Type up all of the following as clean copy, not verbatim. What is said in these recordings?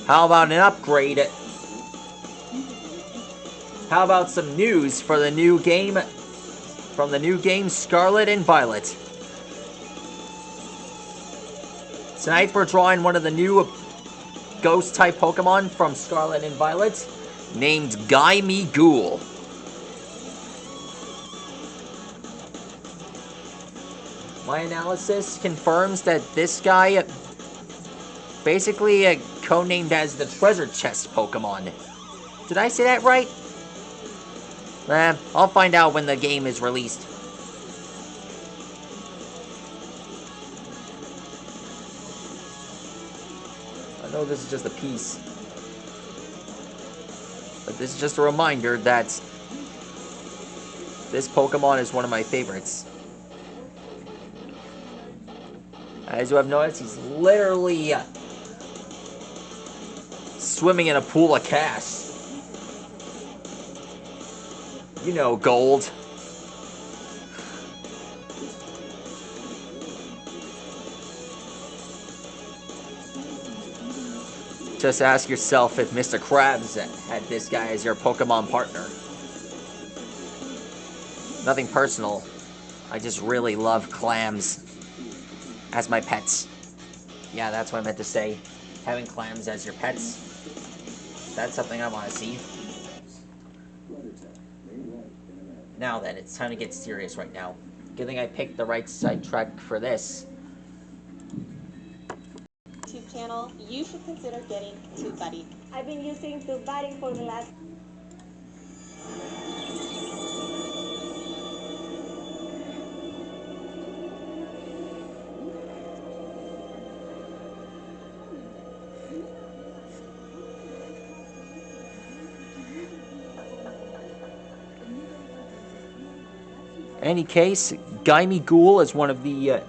How about an upgrade? How about some news for the new game? From the new game Scarlet and Violet. Tonight we're drawing one of the new ghost-type Pokemon from Scarlet and Violet, named gimmighoul. My analysis confirms that this guy, basically codenamed as the treasure chest Pokemon. Did I say that right? I'll find out when the game is released. I know this is just a piece, but this is just a reminder that this Pokemon is one of my favorites. As you have noticed, he's literally swimming in a pool of cash. You know, gold. Just ask yourself if Mr. Krabs had this guy as your Pokemon partner. Nothing personal. I just really love clams as my pets. Yeah, that's what I meant to say. Having clams as your pets. That's something I want to see. Now then, it's time to get serious right now. Good thing I picked the right sidetrack for this. YouTube channel, you should consider getting TubeBuddy. I've been using TubeBuddy for the last... Any case, gimmighoul is one of the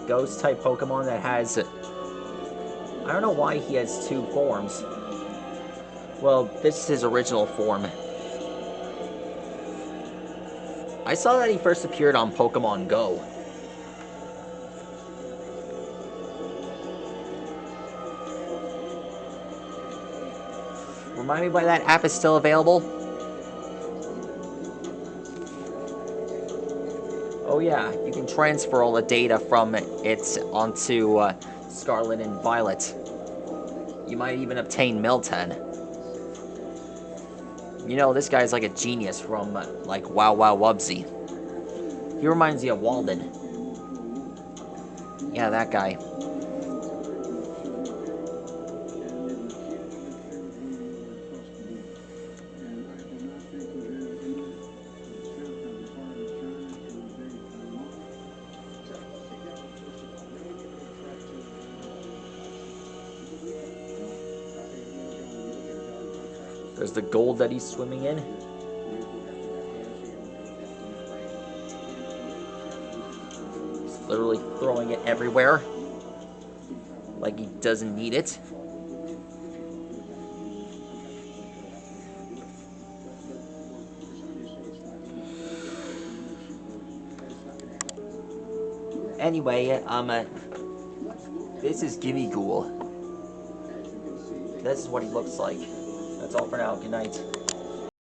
ghost-type Pokemon that has... I don't know why he has two forms. Well, this is his original form. I saw that he first appeared on Pokemon Go. Remind me why that app is still available? Oh yeah, you can transfer all the data from it onto Scarlet and Violet. You might even obtain Milton. You know, this guy's like a genius from, like, Wow Wow Wubsy. He reminds me of Walden. Yeah, that guy. There's the gold that he's swimming in. He's literally throwing it everywhere. Like he doesn't need it. Anyway, this is gimmighoul. This is what he looks like. That's all for now. Good night.